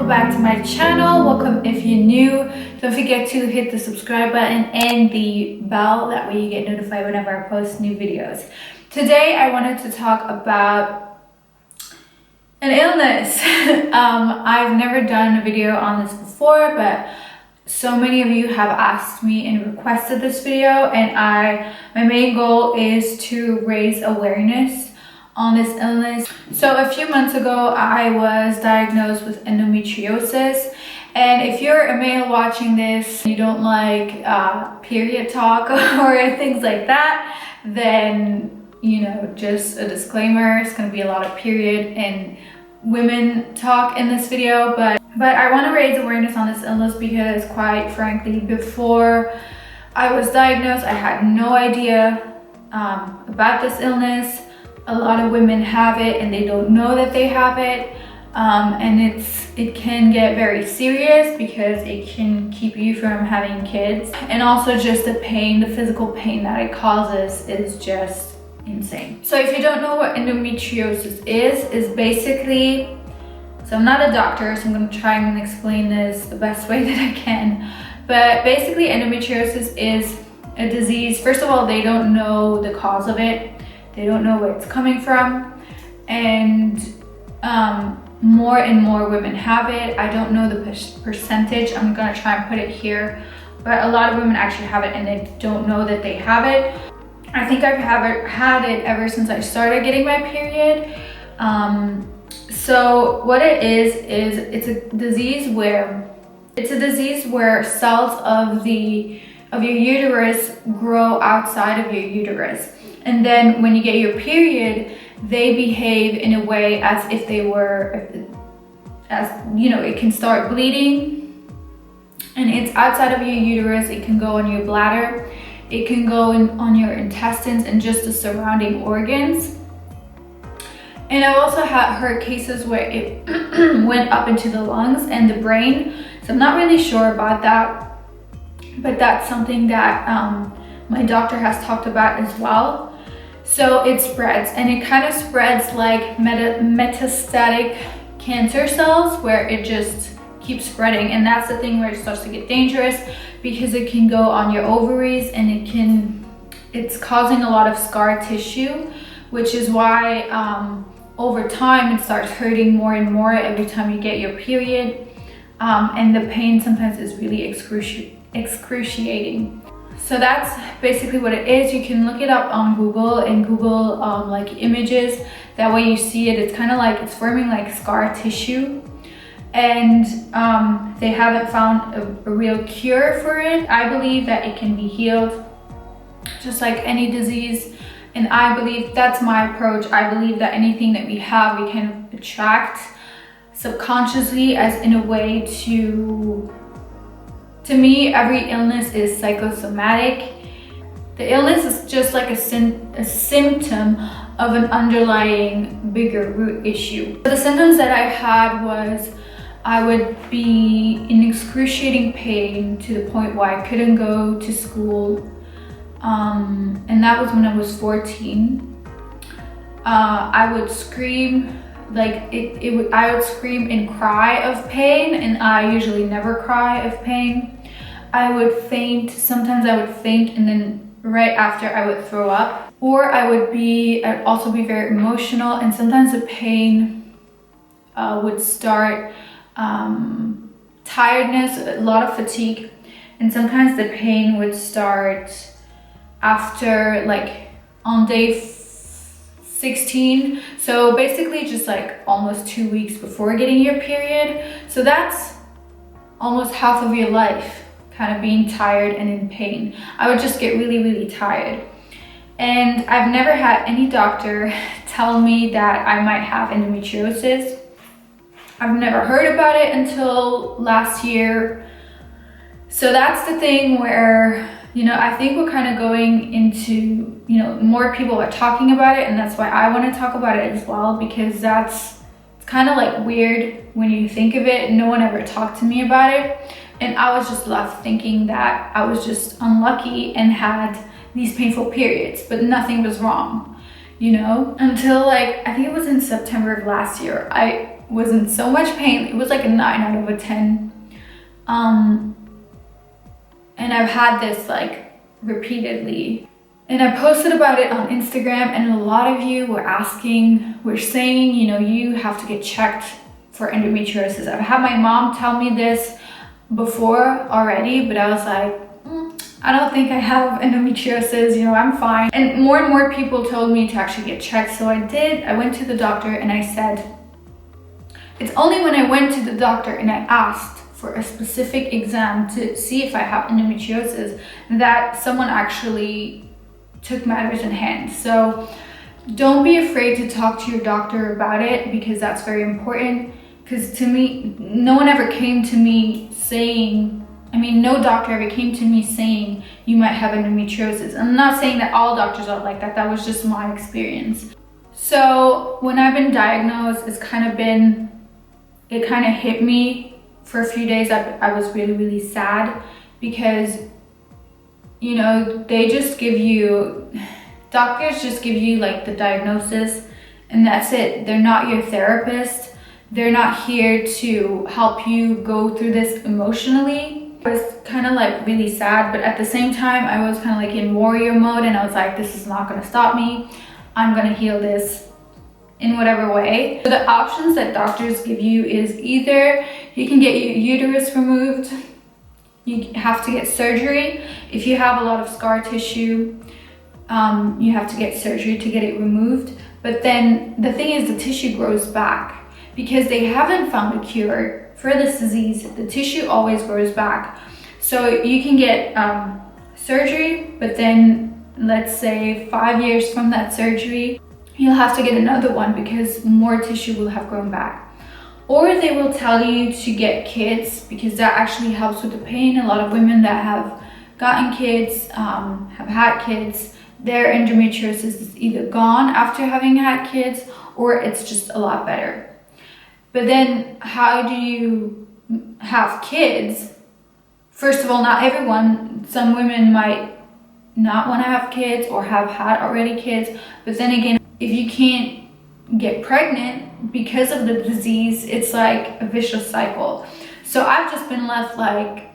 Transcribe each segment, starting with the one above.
welcome back to my channel. Welcome if you're new. Don't forget to hit the subscribe button and the bell, that way you get notified whenever I post new videos. Today I wanted to talk about an illness. I've never done a video on this before, but so many of you have asked me and requested this video, and my main goal is to raise awareness on this illness. So a few months ago I was diagnosed with endometriosis, and if you're a male watching this, you don't like period talk or things like that, then you know, just a disclaimer, it's going to be a lot of period and women talk in this video, but I want to raise awareness on this illness because, quite frankly, before I was diagnosed I had no idea about this illness. A lot of women have it and they don't know that they have it, and it can get very serious because it can keep you from having kids, and also just the pain, the physical pain that it causes is just insane. So if you don't know what endometriosis is basically, so I'm not a doctor, so I'm going to try and explain this the best way that I can, but basically endometriosis is a disease. First of all, they don't know the cause of it. They don't know where it's coming from, and more and more women have it. I don't know the percentage. I'm gonna try and put it here, but a lot of women actually have it and they don't know that they have it. I think I've had it ever since I started getting my period. So what it is it's a disease where cells of your uterus grow outside of your uterus. And then when you get your period, they behave in a way as if they were, as you know, it can start bleeding, and it's outside of your uterus. It can go on your bladder, it can go on your intestines and just the surrounding organs. And I've also heard cases where it went up into the lungs and the brain. So I'm not really sure about that, but that's something that my doctor has talked about as well. So it spreads, and it kind of spreads like metastatic cancer cells, where it just keeps spreading. And that's the thing where it starts to get dangerous, because it can go on your ovaries, and it's causing a lot of scar tissue, which is why over time it starts hurting more and more every time you get your period, and the pain sometimes is really excruciating. So that's basically what it is. You can look it up on Google and Google like images. That way you see it. It's kind of like it's forming like scar tissue, and they haven't found a real cure for it. I believe that it can be healed just like any disease, and I believe that's my approach. I believe that anything that we have, we can attract subconsciously, as in a way to me, every illness is psychosomatic. The illness is just like a symptom of an underlying bigger root issue. The symptoms that I had was I would be in excruciating pain to the point where I couldn't go to school. And that was when I was 14. I would scream, like I would scream and cry of pain, and I usually never cry of pain. I would faint. Sometimes I would faint, and then right after I would throw up. Or I'd also be very emotional, and sometimes the pain would start tiredness, a lot of fatigue, and sometimes the pain would start after, like, on day 16. So basically just like almost 2 weeks before getting your period. So that's almost half of your life, kind of being tired and in pain. I would just get really, really tired. And I've never had any doctor tell me that I might have endometriosis. I've never heard about it until last year. So that's the thing where, you know, I think we're kind of going into, you know, more people are talking about it, and that's why I want to talk about it as well, because it's kind of like weird when you think of it. No one ever talked to me about it, and I was just left thinking that I was just unlucky and had these painful periods, but nothing was wrong, you know, until like I think it was in September of last year. was in so much pain. It was like a 9 out of a 10. And I've had this like repeatedly. And I posted about it on Instagram, and a lot of you were saying, you know, you have to get checked for endometriosis. I've had my mom tell me this before already, but I was like, I don't think I have endometriosis, you know, I'm fine. And more people told me to actually get checked. So I did. I went to the doctor and I said, it's only when I went to the doctor and I asked for a specific exam to see if I have endometriosis that someone actually took matters in hand. So don't be afraid to talk to your doctor about it, because that's very important. Because to me, no one ever came to me saying, no doctor ever came to me saying you might have endometriosis. I'm not saying that all doctors are like that. That was just my experience. So when I've been diagnosed, it kind of hit me for a few days. I was really, really sad, because, you know, doctors just give you like the diagnosis and that's it. They're not your therapist. They're not here to help you go through this emotionally. I was kind of like really sad, but at the same time, I was kind of like in warrior mode, and I was like, this is not going to stop me. I'm going to heal this in whatever way. So the options that doctors give you is either you can get your uterus removed, you have to get surgery. If you have a lot of scar tissue, you have to get surgery to get it removed. But then the thing is, the tissue grows back because they haven't found a cure for this disease. The tissue always grows back. So you can get surgery, but then let's say 5 years from that surgery, you'll have to get another one because more tissue will have grown back. Or they will tell you to get kids, because that actually helps with the pain. A lot of women that have gotten kids, have had kids, their endometriosis is either gone after having had kids, or it's just a lot better. But then how do you have kids? First of all, not everyone. Some women might not want to have kids or have had already kids. But then again, if you can't get pregnant because of the disease, it's like a vicious cycle. So I've just been left like,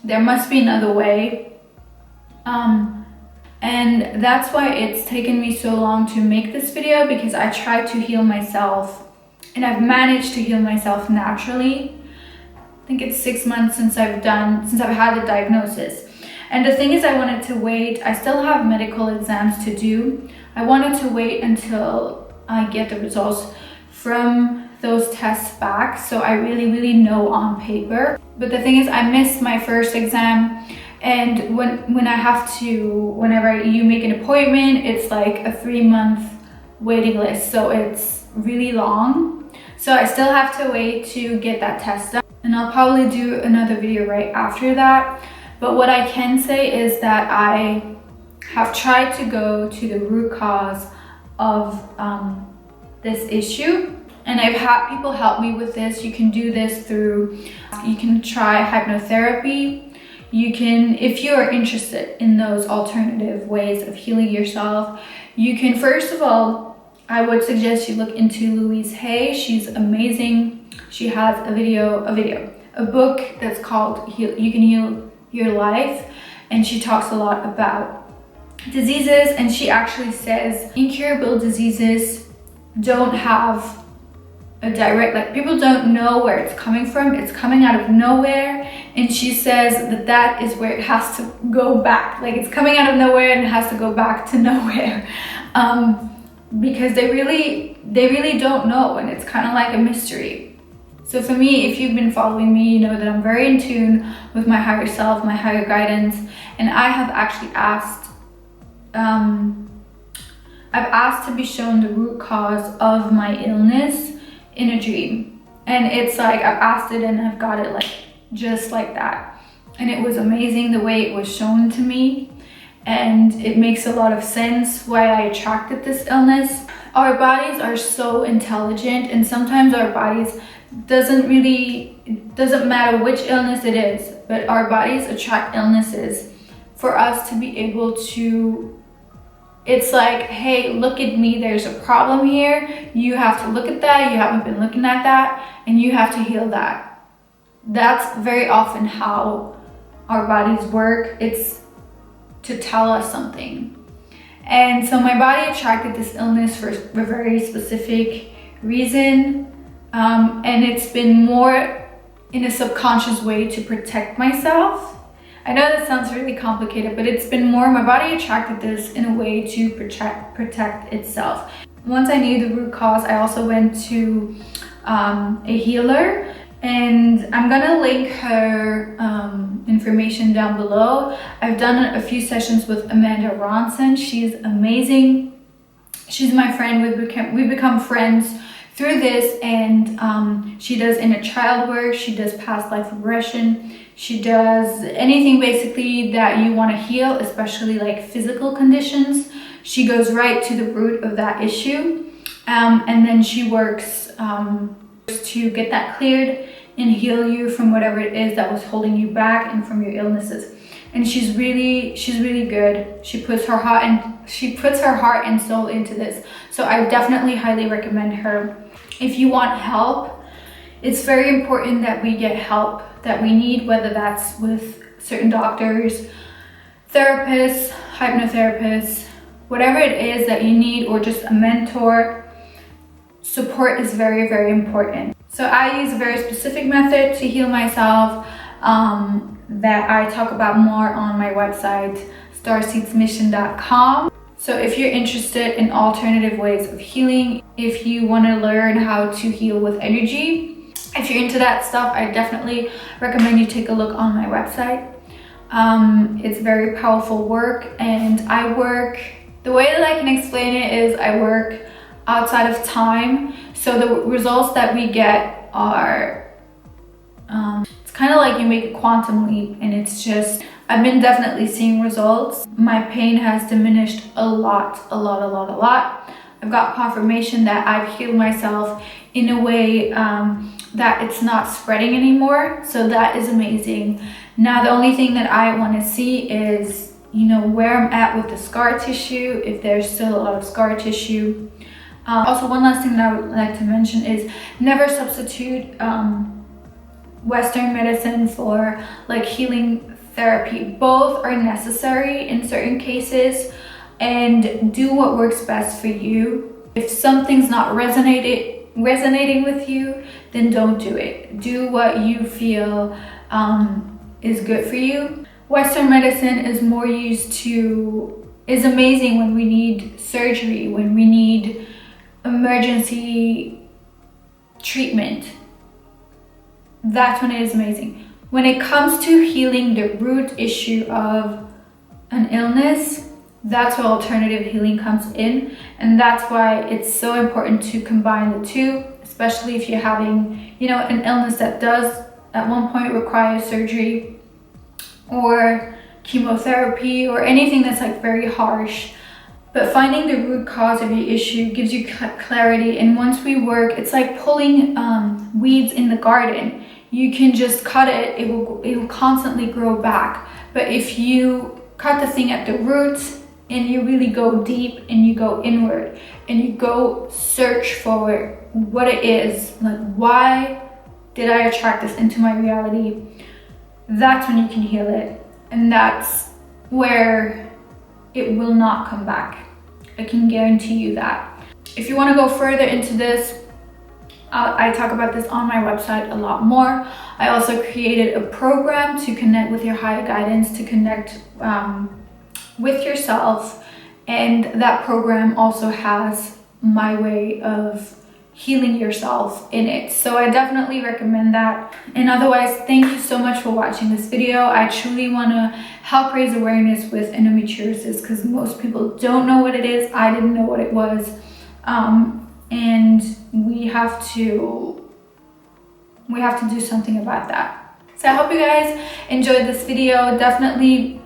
there must be another way. And that's why it's taken me so long to make this video, because I tried to heal myself. And I've managed to heal myself naturally. I think it's 6 months since I've had the diagnosis. And the thing is, I wanted to wait. I still have medical exams to do. I wanted to wait until I get the results from those tests back, so I really, really know on paper. But the thing is, I missed my first exam. And whenever you make an appointment, it's like a 3-month waiting list. So it's really long. So I still have to wait to get that test done, and I'll probably do another video right after that. But what I can say is that I have tried to go to the root cause of this issue, and I've had people help me with this. You can do this you can try hypnotherapy. You can, if you're interested in those alternative ways of healing yourself, you can, first of all, I would suggest you look into Louise Hay. She's amazing. She has a book that's called You Can Heal Your Life, and she talks a lot about diseases, and she actually says incurable diseases don't have a direct, like, people don't know where it's coming from. It's coming out of nowhere, and she says that is where it has to go back. Like, it's coming out of nowhere and it has to go back to nowhere. Because they really don't know, and it's kind of like a mystery. So for me, if you've been following me, you know that I'm very in tune with my higher self, my higher guidance, and I have actually asked, I've asked to be shown the root cause of my illness in a dream. And it's like, I've asked it and I've got it like, just like that. And it was amazing the way it was shown to me. And it makes a lot of sense why I attracted this illness. Our bodies are so intelligent, and sometimes our bodies doesn't matter which illness it is, but our bodies attract illnesses for us to be able to It's like, hey, look at me, there's a problem here. You have to look at that. You haven't been looking at that, and you have to heal that. That's very often how our bodies work. It's to tell us something. And so my body attracted this illness for a very specific reason. And it's been more in a subconscious way to protect myself. I know that sounds really complicated, but it's been more, my body attracted this in a way to protect itself. Once I knew the root cause, I also went to a healer, and I'm gonna link her information down below. I've done a few sessions with Amanda Ronson. She's amazing. She's my friend. We've become friends through this, and she does inner child work. She does past life regression. She does anything basically that you want to heal, especially like physical conditions. She goes right to the root of that issue, and then she works to get that cleared and heal you from whatever it is that was holding you back and from your illnesses. And she's really good. She puts her heart and soul into this. So I definitely highly recommend her. If you want help, it's very important that we get help that we need, whether that's with certain doctors, therapists, hypnotherapists, whatever it is that you need, or just a mentor. Support is very, very important. So I use a very specific method to heal myself that I talk about more on my website, starseedsmission.com. So if you're interested in alternative ways of healing, if you want to learn how to heal with energy, if you're into that stuff, I definitely recommend you take a look on my website. It's very powerful work, and I work, the way that I can explain it is I work outside of time. So the results that we get are, it's kind of like you make a quantum leap, and it's just, I've been definitely seeing results. My pain has diminished a lot. I've got confirmation that I've healed myself in a way that it's not spreading anymore. So that is amazing. Now, the only thing that I want to see is, you know, where I'm at with the scar tissue, if there's still a lot of scar tissue. Also, one last thing that I would like to mention is never substitute Western medicine for like healing therapy. Both are necessary in certain cases, and do what works best for you. If something's not resonating with you, then don't do it. Do what you feel is good for you. Western medicine is more used to, is amazing when we need surgery, when we need emergency treatment. That's when it is amazing. When it comes to healing the root issue of an illness, that's where alternative healing comes in, and that's why it's so important to combine the two, especially if you're having, you know, an illness that does at one point require surgery or chemotherapy or anything that's like very harsh. But finding the root cause of your issue gives you clarity, and once we work, it's like pulling weeds in the garden. You can just cut it, it will constantly grow back. But if you cut the thing at the roots and you really go deep and you go inward and you go search for what it is, like, why did I attract this into my reality? That's when you can heal it, and that's where it will not come back. I can guarantee you that. If you want to go further into this, I talk about this on my website a lot more. I also created a program to connect with your higher guidance, to connect with yourself, and that program also has my way of healing yourself in it. So I definitely recommend that. And otherwise, thank you so much for watching this video. I truly want to help raise awareness with endometriosis because most people don't know what it is. I didn't know what it was. And we have to do something about that. So I hope you guys enjoyed this video. Definitely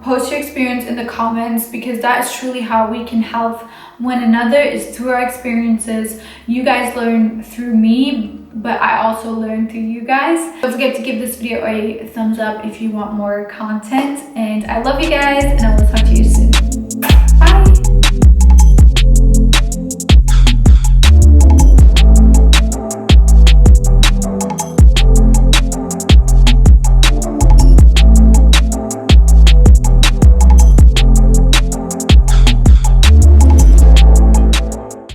post your experience in the comments, because that is truly how we can help one another, is through our experiences. You guys learn through me, but I also learn through you guys. Don't forget to give this video a thumbs up if you want more content, and I love you guys, and I will talk